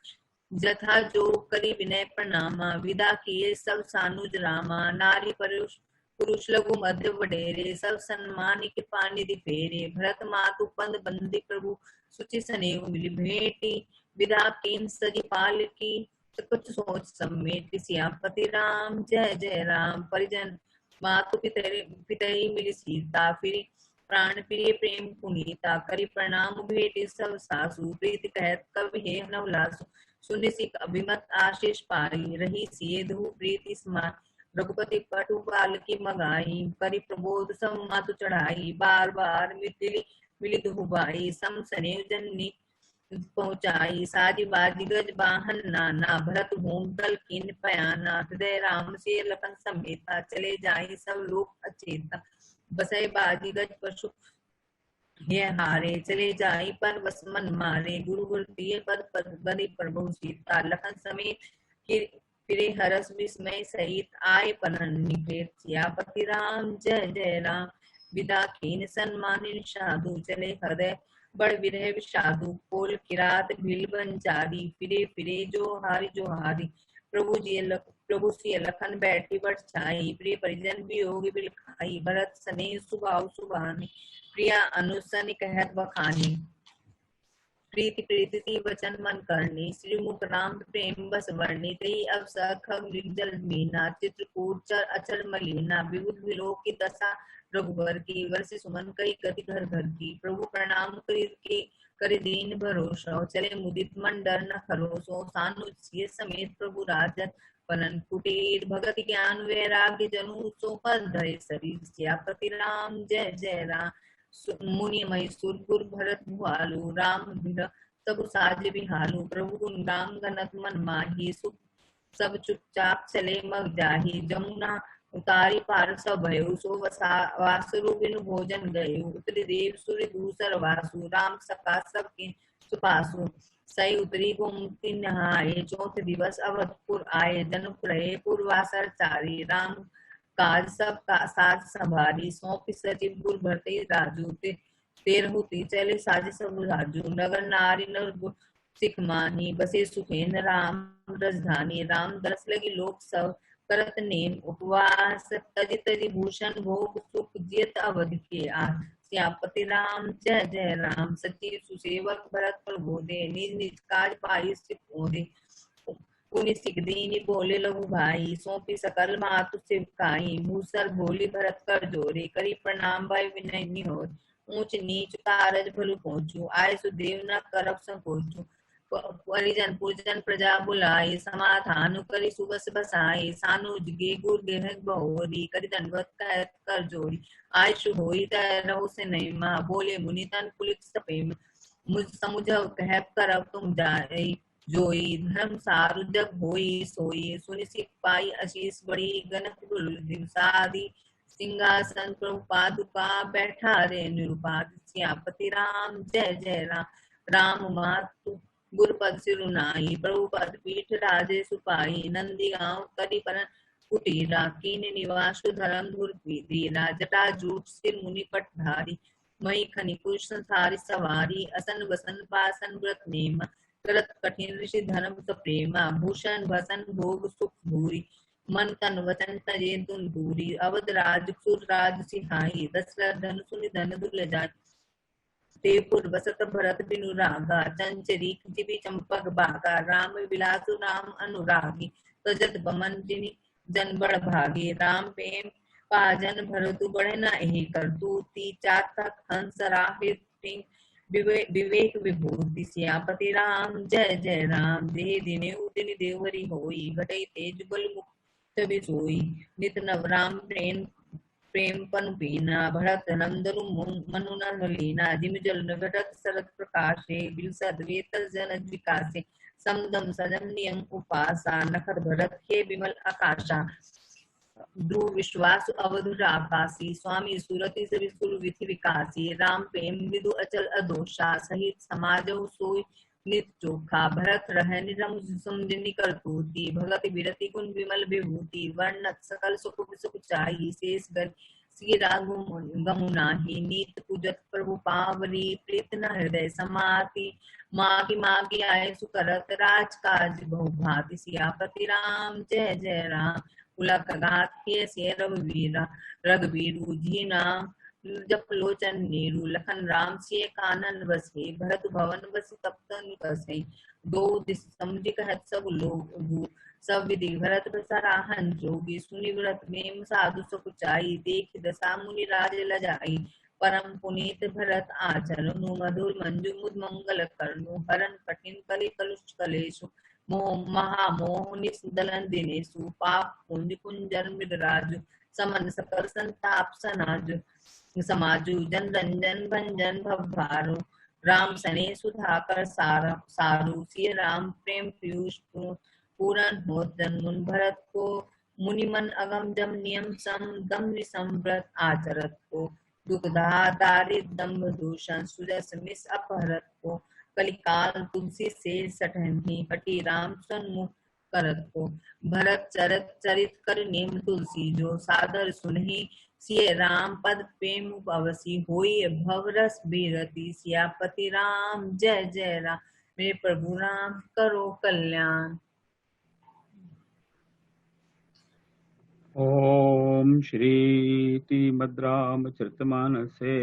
जथा जो करी विनय प्रणामा, विदा किए सब सानुज रामा, नारी पुरुष लघु मध्य वडेरे, सब सम्मान कृपा निधि फेरे, भरत मातु पंद बंदी प्रभु सुचि सनेह मिली भेंटी, विदा कीन सजी पाल की, कुछ सोच समेत, सियापति राम जय जय राम, परिजन मातु पितरी मिली सीता, फिर प्राण प्रिय प्रेम पुनीता, करी प्रणाम भेटे सब सासु, प्रीति कहत कवि हे नवलासु, सुनि सिख अभिमत आशीष पाई, रही सिए धु प्रीति समान, रघुपति पटु बाल की मगाई, करी प्रबोध सम मातु चढ़ाई, बार बार मिली दुहुबाई, सम सनेव जननी पहुंचाई, साजी बाजी गज वाहन नाना, भरत भूम दल कीन पयाना, हृदय राम से लखन समेता, चले जाई सब लोग अचेता, बसई बाजी गज पशु ये हारे, चले जाई पर बस मन मारे, गुरु गुरु प्रिय पद पद बदि प्रभु सीता, लखन समेत फिरे हरस विस्मय सहित, आए पनन निकले, सियापति राम जय जय राम, विदा कीन सन्मानिन साधु, चले हृदय बड़ विरह विषादु, पोल किरात भील बंजारी, फिरे फिरे जो हारी, प्रभु जी लखन बैठी बट छाई, प्रिय परिजन वियोग बिल खाई, भरत सने सुभाव सुभानी, प्रिया अनुसन कहत बखानी, प्रीति प्रीति वचन मन करनी, श्रीमुख राम प्रेम बस वर्णी, तई अवसर खग जल मीना, चित्रकूट चर अचल मलीना, विबुध विलोक की दशा रघुबर की, वर्ष सुमन कई गति घर घर की, प्रभु प्रणाम कर दीन भरोसा, चले मुदित मन डर न खरोसो, सानुज्य समेत प्रभु राजन पनन कुटीर, भगत ज्ञान वैराग्य जनु सो पद धरे शरीर, सियापति राम जय जय राम, मुनि मैसूर गुर भरत भुआलु राम बिर सब साज बिहालु प्रभु गुण गाम गनत मन माही सुख सब चुपचाप चले मग जाही जमुना उतारी पार सब भयो सो वासुरु बिनु भोजन गयो उतरी देव सूर्य दूसर वासु राम सका सबके सुपासु सही उतरी को मुक्ति नहाए चौथ दिवस अवधपुर आए जनपुर रहे पूर्वासर चारी राम काज सब का साज संभारी सौंपी सचिव गुर भरते राजू तेरहुती चले साजे सब राजू नगर नारी नर सिख मानी बसे सुखेन राम राजधानी राम दरस लगी लोक सब करत नेम उपवास तज तज भूषण भोग सुख जियत अवध के आस श्यापति राम जय जय राम सचिव सुसेवक भरत पर बोधे निज निज काज पाई सिख पुनि सिख दीनी बोले लहु भाई सौंपी सकल मातु सिवकाई मूसर भोली भरत कर जोरे करी प्रणाम भाई विनय निहोर ऊंच नीच कारज भलु पहुंचू आय सुदेव न करब संकोचू परिजन पूजन प्रजा बुलाई समाधान करी सुबस बसाई सानुज गे गुर गेह बहोरी करी दंडवत कर जोड़ी आयुष होई रहो से नहीं माँ बोले मुनि तन पुलित सपेम मुझ समुझ कह करब तुम जाए जोई धर्म सारु जग होई सोई सुनि सिख पाई आशीष बड़ी गनक दिवसादि सिंहासन प्रभु पादुका बैठा रे निरुपाद श्यापति राम जय जय राम राम मातु गुरुपद सिरुनाई प्रभु पद पीठ राजे सुपाई नंदी गांव करी पर कुटीरा कीन निवास धर्म धुर पीरा जटा जूट सिर मुनि पटधारी मई खनि कुश संसारी सवारी असन वसन पासन व्रत नेम करत कठिन ऋषि धर्म प्रेमा भूषण भसन भोग सुख भूरी मन तन वचन तजे तुम दूरी अवध राज सुर राज सिहाई दशरथ धन सुनि धन दुल जाय देवपुर बसत भरत बिनु रागा चंचरी जिबी चंपक बागा राम विलासु राम अनुरागी तजत बमन जिनि जन बड़ भागी राम प्रेम पाजन भरतु बढ़े न एहि कर तूती चातक हंस राहित विवेक विभूति श्यापति राम जय जय राम देह दिने उदिन देवरी होई घटई तेज बल मुक्त सोई नित नव राम प्रेम पन पीना भरत नंदनु मनु लीना जिम जल घटत शरद प्रकाशे बिलसद वेतल जन विकासे समदम सजम नियम उपासा नखर भरत हे विमल आकाशा ध्रुव विश्वास अवधुर आकाशी स्वामी सुरति विपुल विधि विकासी राम प्रेम विदु अचल अदोषा सहित समाज सोई नित चोखा भरत रह निरम सुमदिनी करतूती भगत विरति गुण विमल विभूति वर्णत सकल सुख सुख चाही शेष गर सिरा गमुनाही नीत पूजत प्रभु पावरी प्रीत न हृदय समाति माँ की आय सुकरत राज काज बहुभाति सियापति राम जय जय राम पुलक गात के से रघुवीरा रघुवीरु जी नाम जप लोचन नीरू लखन राम से कानन बसे भरत भवन बस तप्त निकसे दो दिस समझ कहत सब लोग सब विधि भरत सराहन जोगी सुनि व्रत नेम साधु सकुचाई देख दशा मुनि राज लजाई परम पुनीत भरत आचरणु मधुर मंजु मुद मंगल करनु हरन कठिन कलि कलुष कलेशु महामोह निदलन दिनेशु पाप पुंज कुंजर मृगराजु समन सकल संताप सनाजु समाजु जन रंजन भंजन भवभारु राम सने सुधाकर सारु सिय राम प्रेम पीयूष पूरन हो जन्मुन भरत को मुनिमन अगम जम नियम सम दम निसंव्रत आचरत को दुखदा दारिद्र दम्भ दूषण सुजस मिस अपहरत को कलिकाल तुलसी से सटहनी हटी राम सन्मुख करत को भरत चरत चरित कर नेम तुलसी जो सादर सुनहि सिय राम पद प्रेम पवसी होई भवरस बीरति सियापति राम जय जय राम मेरे प्रभु राम करो कल्याण। ओम श्री श्रीमद्रामचरितमानसे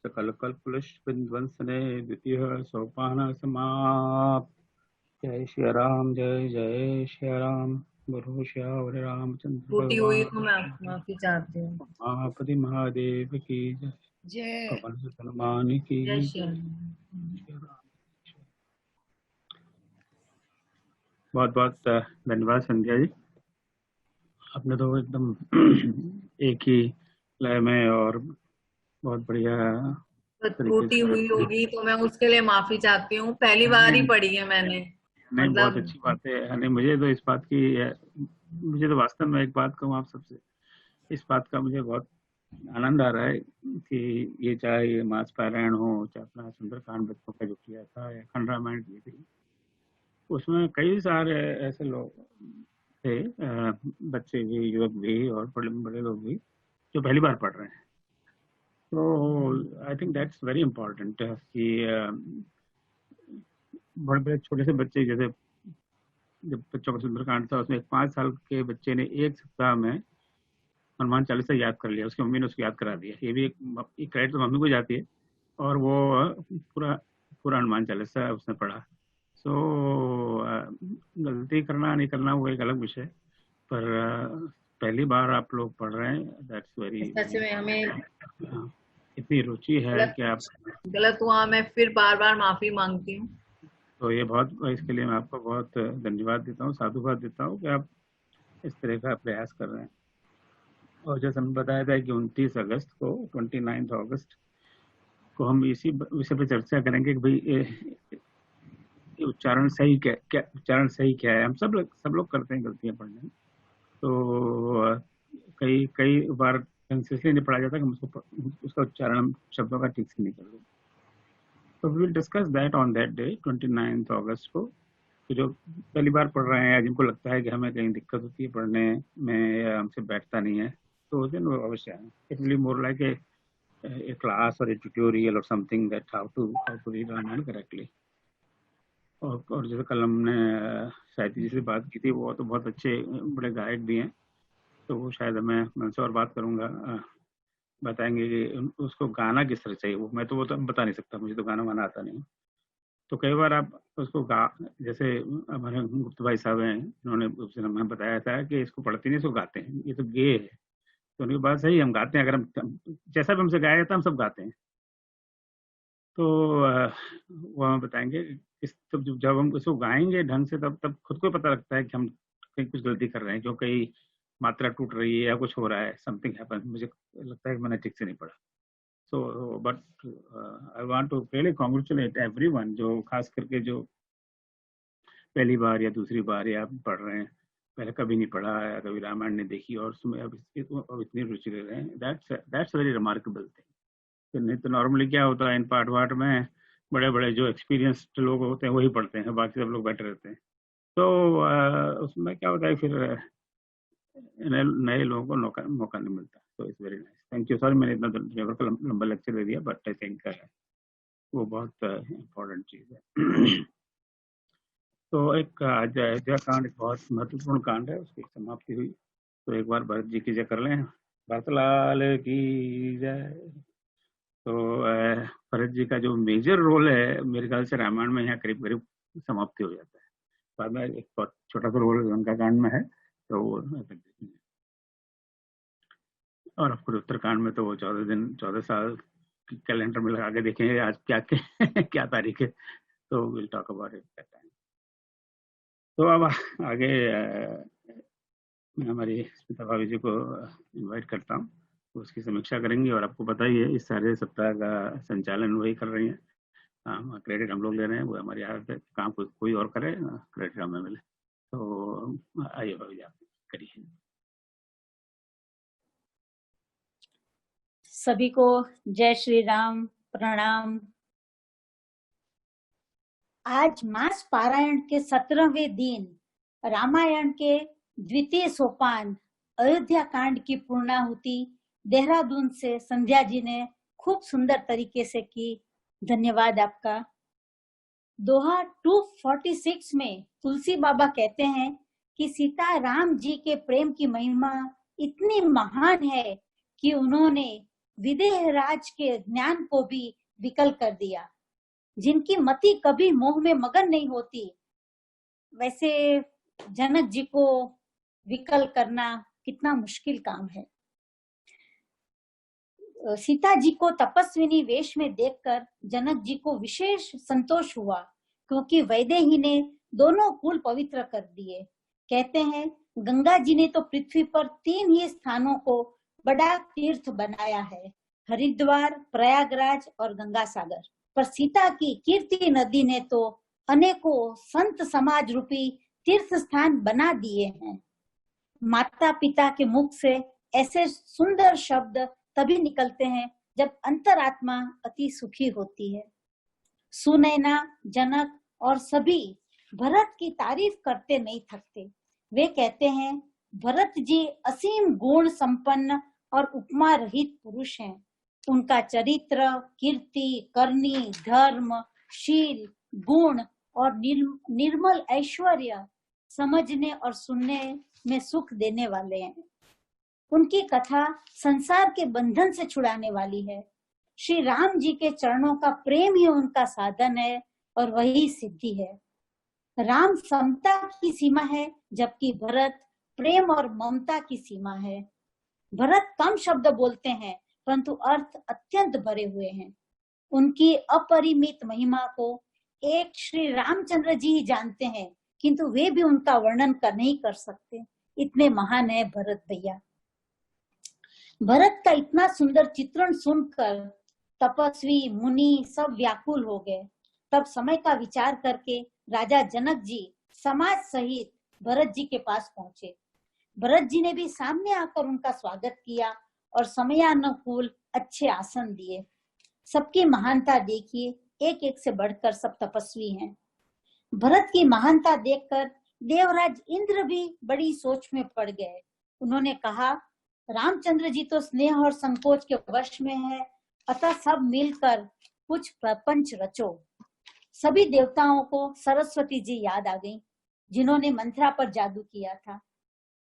सकल कल्पलुष विध्वंसने द्वितीय सोपान समाप्त। जय श्री राम जय जय श्री राम गुरु श्यावर रामचंद्र टूटी हुई तो मैं माफी चाहती हूँ। महापति महादेव की जय पवन सुत हनुमान की जय श्री बहुत बहुत धन्यवाद संध्या जी। आपने तो एकदम एक ही लय में और बहुत बढ़िया तरीके त्रुटि से हुई होगी तो मैं उसके लिए माफी चाहती हूँ, पहली बार ही नहीं पढ़ी है मैंने। नहीं, बहुत मतलब अच्छी बात है। नहीं, मुझे तो इस बात की मुझे तो वास्तव में एक बात कहूँ आप सबसे, इस बात का मुझे बहुत आनंद आ रहा है कि ये चाहे ये मास पारायण हो, चाहे अपना सुंदरकांड बच्चों का जो किया था या खंड रामायण की थी, उसमें कई सारे ऐसे लोग थे, बच्चे भी, युवक भी और बड़े बड़े लोग भी, जो पहली बार पढ़ रहे हैं। तो I think that's very important कि बड़े बड़े छोटे से बच्चे, जैसे जब बच्चों का सुंदरकांड था उसमें 5 साल के बच्चे ने 1 सप्ताह में हनुमान चालीसा याद कर लिया, उसकी मम्मी ने उसको याद करा दिया। ये भी एक क्रेडिट तो मम्मी को जाती है, और वो पूरा पूरा हनुमान चालीसा उसने पढ़ा। सो गलती करना नहीं करना वो एक अलग विषय, पर पहली बार आप लोग पढ़ रहे हैं, दैट्स वेरी सच वेरी में हमें इम्पोर्टेंट। इतनी रुचि है गलत कि आप, गलत हुआ, मैं फिर बार बार माफी मांगती हूँ। तो ये बहुत, इसके लिए मैं आपको बहुत धन्यवाद देता हूँ, साधुवाद देता हूँ कि आप इस तरह का प्रयास कर रहे हैं। और जैसे हमने बताया था कि 29 अगस्त को, 29 अगस्त को हम इसी विषय पर चर्चा करेंगे कि भाई उच्चारण सही क्या उच्चारण सही क्या है। हम सब लोग करते हैं गलतियां पढ़ने में, तो कई कई बार ढंग से इसलिए नहीं पढ़ा जाता कि उसका उच्चारण शब्दों का ठीक से नहीं कर लो। तो we will discuss that on that day 29 अगस्त को। तो जो पहली बार पढ़ रहे हैं, जिनको लगता है कि हमें कहीं दिक्कत होती है पढ़ने में या हमसे बैठता नहीं है, तो उस दिन वो अवश्य आए। It will be more like a class or a tutorial or something that how to read Ramayana correctly. और जैसे कल हमने साहित्य जी से बात की थी, वो तो बहुत अच्छे बड़े गायक भी हैं, तो वो शायद मैं उनसे और बात करूंगा, बताएंगे कि उसको गाना किस तरह चाहिए। वो तो बता नहीं सकता, मुझे तो गाना वाना आता नहीं। तो कई बार आप उसको जैसे हमारे गुप्त भाई साहब हैं, उन्होंने उस दिन हमें बताया था कि इसको पढ़ते नहीं, इसको गाते हैं, ये तो गे है। तो उनकी बात सही है, हम गाते हैं, अगर हम जैसा भी हमसे गाया जाता है हम सब गाते हैं। तो वो हमें बताएंगे इस, तब जब हम इसको गाएंगे ढंग से, तब खुद को पता लगता है कि हम कहीं कुछ गलती कर रहे हैं, जो कहीं मात्रा टूट रही है या कुछ हो रहा है, समथिंग हैपन। मुझे लगता है कि मैंने ठीक से नहीं पढ़ा। So but I want to really congratulate everyone, जो खास करके जो पहली बार या दूसरी बार या पढ़ रहे हैं, पहले कभी नहीं पढ़ा है, कभी रामायण नहीं देखी, और उसमें अब इतनी रुचि ले रहे हैं। That's very remarkable thing. नहीं तो नॉर्मली क्या होता है, इन पाठ वाठ में बड़े बड़े जो एक्सपीरियंस्ड लोग होते हैं वही पढ़ते हैं, बाकी सब लोग बैठे रहते हैं। तो उसमें क्या होता है, फिर नए लोगों को मौका नहीं मिलता। तो it's very nice, thank you. Sorry मैंने इतना लंबा लेक्चर दे दिया, बट आई थिंक वो बहुत इम्पोर्टेंट चीज़ है। तो एक आज अयोध्या कांड एक बहुत महत्वपूर्ण कांड है, उसकी समाप्ति हुई। तो एक बार भरत जी की जय कर लें, भरतलाल की जय। तो भरत जी का जो मेजर रोल है, मेरे ख्याल से रामायण में यहाँ करीब करीब समाप्ति हो जाता है। बाद में एक बहुत छोटा सा रोल लंका कांड में है, तो वो और ऑफकोर्स उत्तरकांड में तो वो 14 साल कैलेंडर में लगा के देखेंगे आज क्या क्या तारीख है। तो will talk about it that time. तो अब आगे मैं हमारी स्मिता भाभी जी को इनवाइट करता हूँ, तो उसकी समीक्षा करेंगी। और आपको पता ही है, इस सारे सप्ताह का संचालन वही कर रही है, क्रेडिट हम लोग ले रहे हैं, वो हमारी आदत है, काम कोई और करे, क्रेडिट हमें मिले। तो आइए भाभी जी, आप करिए। सभी को जय श्री राम, प्रणाम। आज मास पारायण के 17वें दिन रामायण के द्वितीय सोपान अयोध्या कांड की पूर्णाहुति देहरादून से संध्या जी ने खूब सुंदर तरीके से की। धन्यवाद आपका। दोहा 246 में तुलसी बाबा कहते हैं कि सीता राम जी के प्रेम की महिमा इतनी महान है कि उन्होंने विदेह राज के ज्ञान को भी विकल कर दिया। जिनकी मति कभी मोह में मगन नहीं होती, वैसे जनक जी को विकल करना कितना मुश्किल काम है। सीता जी को तपस्विनी वेश में देखकर जनक जी को विशेष संतोष हुआ, क्योंकि वैदेही ने दोनों कुल पवित्र कर दिए। कहते हैं गंगा जी ने तो पृथ्वी पर 3 ही स्थानों को बड़ा तीर्थ बनाया है, हरिद्वार, प्रयागराज और गंगा सागर। पर सीता की कीर्ति नदी ने तो अनेकों संत समाज रूपी तीर्थ स्थान बना दिए हैं। माता पिता के मुख से ऐसे सुंदर शब्द तभी निकलते हैं जब अंतरात्मा अति सुखी होती है। सुनैना, जनक और सभी भरत की तारीफ करते नहीं थकते। वे कहते हैं, भरत जी असीम गुण संपन्न और उपमा रहित पुरुष हैं। उनका चरित्र, कीर्ति, करनी, धर्म, शील, गुण और निर्मल ऐश्वर्य समझने और सुनने में सुख देने वाले हैं। उनकी कथा संसार के बंधन से छुड़ाने वाली है। श्री राम जी के चरणों का प्रेम ही उनका साधन है और वही सिद्धि है। राम समता की सीमा है, जबकि भरत प्रेम और ममता की सीमा है। भरत कम शब्द बोलते हैं, परंतु अर्थ अत्यंत भरे हुए हैं। उनकी अपरिमित महिमा को एक श्री रामचंद्र जी ही जानते हैं, किंतु वे भी उनका वर्णन नहीं कर सकते। इतने महान है भरत भैया। भरत का इतना सुंदर चित्रण सुनकर तपस्वी, मुनि सब व्याकुल हो गए। तब समय का विचार करके राजा जनक जी समाज सहित भरत जी के पास पहुंचे। भरत जी ने भी सामने आकर उनका स्वागत किया और समयानुकूल अच्छे आसन दिए। सबकी महानता देखिए, एक एक से बढ़कर सब तपस्वी हैं। भरत की महानता देखकर देवराज इंद्र भी बड़ी सोच में पड़ गए। उन्होंने कहा, रामचंद्र जी तो स्नेह और संकोच के वश में है, अतः सब मिलकर कुछ प्रपंच रचो। सभी देवताओं को सरस्वती जी याद आ गई, जिन्होंने मंत्रा पर जादू किया था।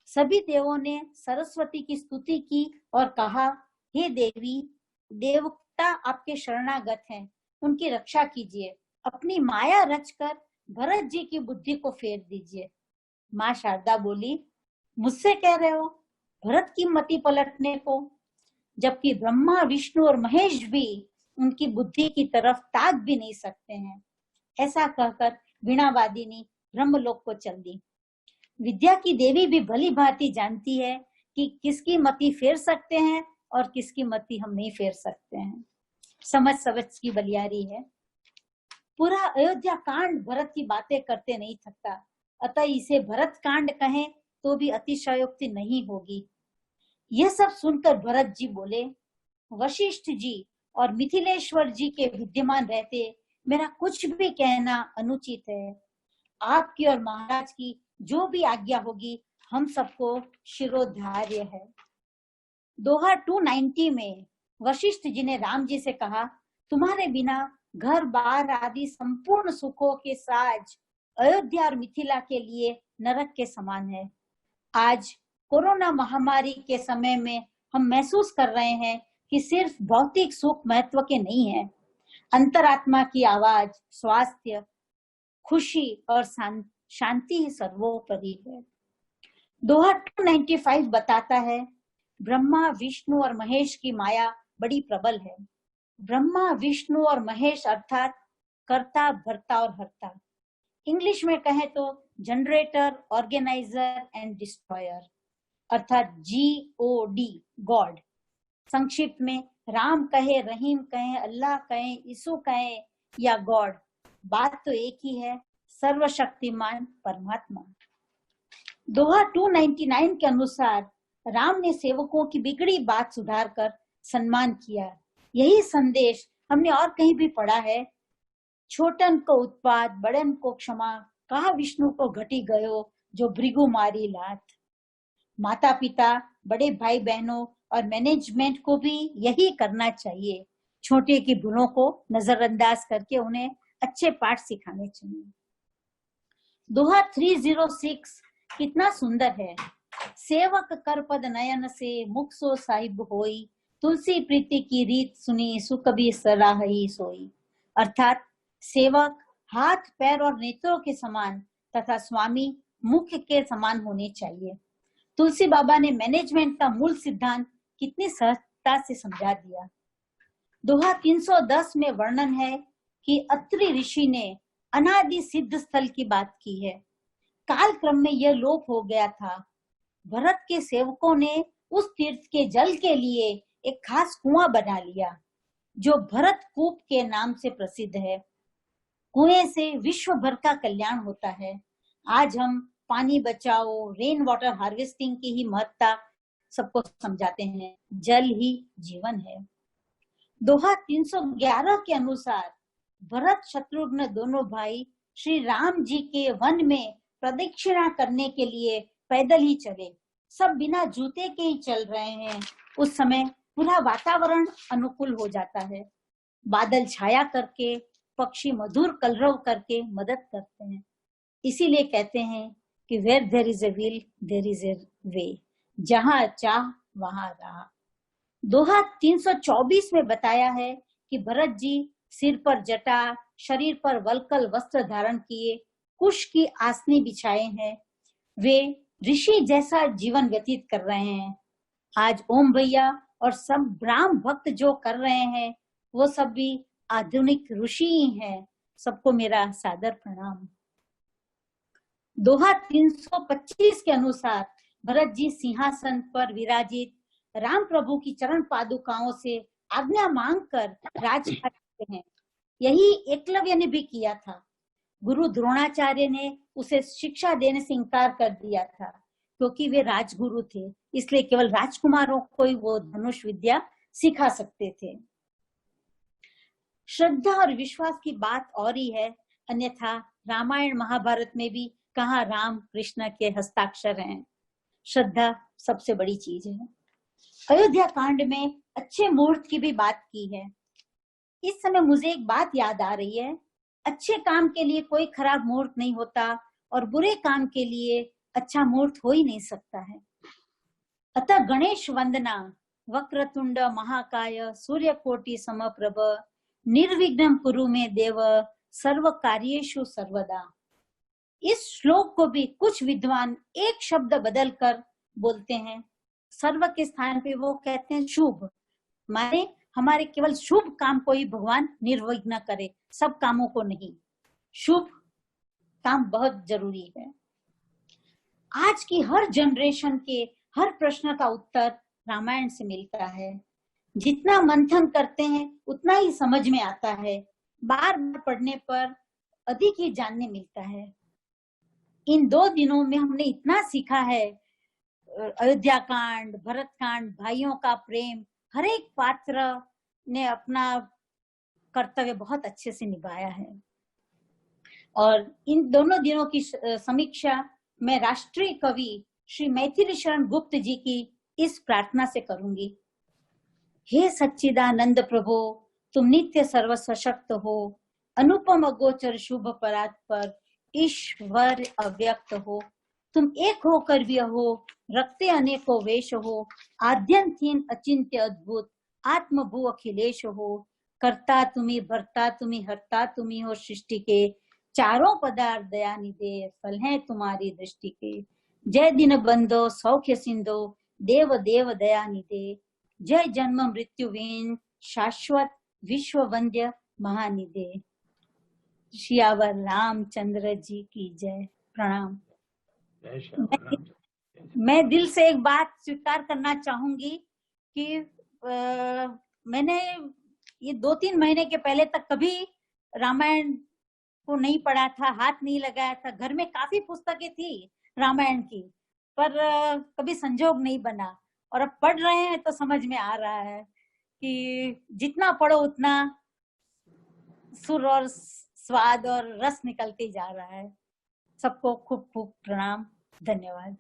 सभी देवों ने सरस्वती की स्तुति की और कहा, हे देवी, देवता आपके शरणागत हैं, उनकी रक्षा कीजिए। अपनी माया रचकर भरत जी की बुद्धि को फेर दीजिए। माँ शारदा बोली, मुझसे कह रहे हो भरत की मति पलटने को, जबकि ब्रह्मा, विष्णु और महेश भी उनकी बुद्धि की तरफ ताक भी नहीं सकते हैं। ऐसा कहकर वीणावादिनी ब्रह्मलोक को चल दी। विद्या की देवी भी भली भांति जानती है कि किसकी मति फेर सकते हैं और किसकी मति हम नहीं फेर सकते हैं। समझ की बलियारी है। पूरा अयोध्या कांड भरत की बातें करते नहीं थकता, अतः इसे भरत कांड कहें तो भी अतिशयोक्ति नहीं होगी। यह सब सुनकर भरत जी बोले, वशिष्ठ जी और मिथिलेश्वर जी के विद्यमान रहते मेरा कुछ भी कहना अनुचित है। आपकी और महाराज की जो भी आज्ञा होगी हम सबको शिरोधार्य है। दोहा 290 में वशिष्ठ जी ने राम जी से कहा, तुम्हारे बिना घर बार आदि संपूर्ण सुखों के साज अयोध्या और मिथिला के लिए नरक के समान है। आज कोरोना महामारी के समय में हम महसूस कर रहे हैं कि सिर्फ भौतिक सुख महत्व के नहीं है। अंतरात्मा की आवाज, स्वास्थ्य, खुशी और शांति सर्वोपरि है। दोहा 295 बताता है, ब्रह्मा, विष्णु और महेश की माया बड़ी प्रबल है। ब्रह्मा, विष्णु और महेश अर्थात कर्ता, भर्ता और हर्ता। इंग्लिश में कहें तो जनरेटर, ऑर्गेनाइजर एंड डिस्ट्रॉयर, अर्थात GOD, गॉड। संक्षिप्त में राम कहे, रहीम कहे, अल्लाह कहे, यीशु कहे या गॉड, बात तो एक ही है, सर्वशक्तिमान परमात्मा। दोहा 299 के अनुसार राम ने सेवकों की बिगड़ी बात सुधार कर सम्मान किया। यही संदेश हमने और कहीं भी पढ़ा है। छोटन को उत्पात, बड़न को क्षमा, कहा विष्णु को घटी गयो, जो भृगु मारी लात। माता पिता, बड़े भाई बहनों और मैनेजमेंट को भी यही करना चाहिए। छोटे की भूलों को नजरअंदाज करके उन्हें अच्छे पाठ सिखाने चाहिए। दोहा 306 कितना सुंदर है। सेवक कर पद नयन से, मुख सो साहिब होई, तुलसी प्रीति की रीत सुनी, सुख भी सराही सोई। अर्थात सेवक हाथ, पैर और नेत्रों के समान तथा स्वामी मुख के समान होने चाहिए। तुलसी बाबा ने मैनेजमेंट का मूल सिद्धांत कितनी सहजता से समझा दिया। दोहा 310 में वर्णन है कि अत्रि ऋषि ने अनादि सिद्ध स्थल की बात की है। काल क्रम में यह लोप हो गया था। भरत के सेवकों ने उस तीर्थ के जल के लिए एक खास कुआं बना लिया जो भरत कूप के नाम से प्रसिद्ध है। कुएं से विश्व भर का कल्याण होता है। आज हम पानी बचाओ, रेन वाटर हार्वेस्टिंग की ही महत्ता सबको समझाते हैं। जल ही जीवन है। दोहा 311 के अनुसार भरत शत्रुघ्न दोनों भाई श्री राम जी के वन में प्रदक्षिणा करने के लिए पैदल ही चले। सब बिना जूते के ही चल रहे हैं। उस समय पूरा वातावरण अनुकूल हो जाता है। बादल छाया करके, पक्षी मधुर कलरव करके मदद करते हैं। इसीलिए कहते हैं कि where there is a will there is a way, जहां चाह वहां राह। दोहा 324 में बताया है कि भरत जी सिर पर जटा, शरीर पर वल्कल वस्त्र धारण किए, कुश की आसनी बिछाए हैं। वे ऋषि जैसा जीवन व्यतीत कर रहे हैं। आज ओम भैया और सब ब्राह्म भक्त जो कर रहे हैं वो सब भी आधुनिक ऋषि ही हैं। सबको मेरा सादर प्रणाम। दोहा 325 के अनुसार भरत जी सिंहासन पर विराजित राम प्रभु की चरण पादुकाओं से आज्ञा मांगकर राज करते हैं। यही एकलव्य ने भी किया था। गुरु द्रोणाचार्य ने उसे शिक्षा देने से इनकार कर दिया था क्योंकि वे राजगुरु थे, इसलिए केवल राजकुमारों को ही वो धनुष विद्या सिखा सकते थे। श्रद्धा और विश्वास की बात और ही है, अन्यथा रामायण महाभारत में भी कहाँ राम कृष्ण के हस्ताक्षर हैं। श्रद्धा सबसे बड़ी चीज है। अयोध्या कांड में अच्छे मुहूर्त की भी बात की है। इस समय मुझे एक बात याद आ रही है, अच्छे काम के लिए कोई खराब मुहूर्त नहीं होता और बुरे काम के लिए अच्छा मुहूर्त हो ही नहीं सकता है। अतः गणेश वंदना, वक्रतुंड महाकाय सूर्यकोटि समप्रभ, निर्विघ्नं कुरु मे देव, सर्व कार्येषु सर्वदा। इस श्लोक को भी कुछ विद्वान एक शब्द बदल कर बोलते हैं। सर्व के स्थान पे वो कहते हैं शुभ, माने हमारे केवल शुभ काम को ही भगवान निर्विघ्न करे, सब कामों को नहीं। शुभ काम बहुत जरूरी है। आज की हर जनरेशन के हर प्रश्न का उत्तर रामायण से मिलता है। जितना मंथन करते हैं उतना ही समझ में आता है। बार बार पढ़ने पर अधिक ही जानने मिलता है। इन 2 दिनों में हमने इतना सीखा है। अयोध्या कांड, भरत कांड, भाइयों का प्रेम, हर एक पात्र ने अपना कर्तव्य बहुत अच्छे से निभाया है। और इन दोनों दिनों की समीक्षा मैं राष्ट्रीय कवि श्री मैथिली शरण गुप्त जी की इस प्रार्थना से करूंगी। हे सच्चिदानंद प्रभो, तुम नित्य सर्व सशक्त हो, अनुपम अगोचर शुभ परात्पर, ईश्वर अव्यक्त हो। तुम एक होकर भी हो, रखते अनेकों वेश हो, आद्यंतहीन अचिंत्य अद्भुत, आत्मभू अखिलेश हो। कर्ता तुम्ही, भरता तुम्ही, हरता तुम्ही हो सृष्टि के, चारों पदार्थ दया निधे, फल है तुम्हारी दृष्टि के। जय दिन बंधो सौख्य सिंधो, देव देव दया निधे, जय जन्म मृत्यु वीन, शाश्वत विश्व वंद्य महानिधे। सियावर रामचंद्र जी की जय। प्रणाम। मैं दिल से एक बात स्वीकार करना चाहूंगी कि मैंने ये 2-3 महीने के पहले तक कभी रामायण को नहीं पढ़ा था, हाथ नहीं लगाया था। घर में काफी पुस्तकें थी रामायण की, पर कभी संजोग नहीं बना। और अब पढ़ रहे हैं तो समझ में आ रहा है कि जितना पढ़ो उतना सुर और स्वाद और रस निकलते जा रहा है। सबको खूब खूब प्रणाम, धन्यवाद।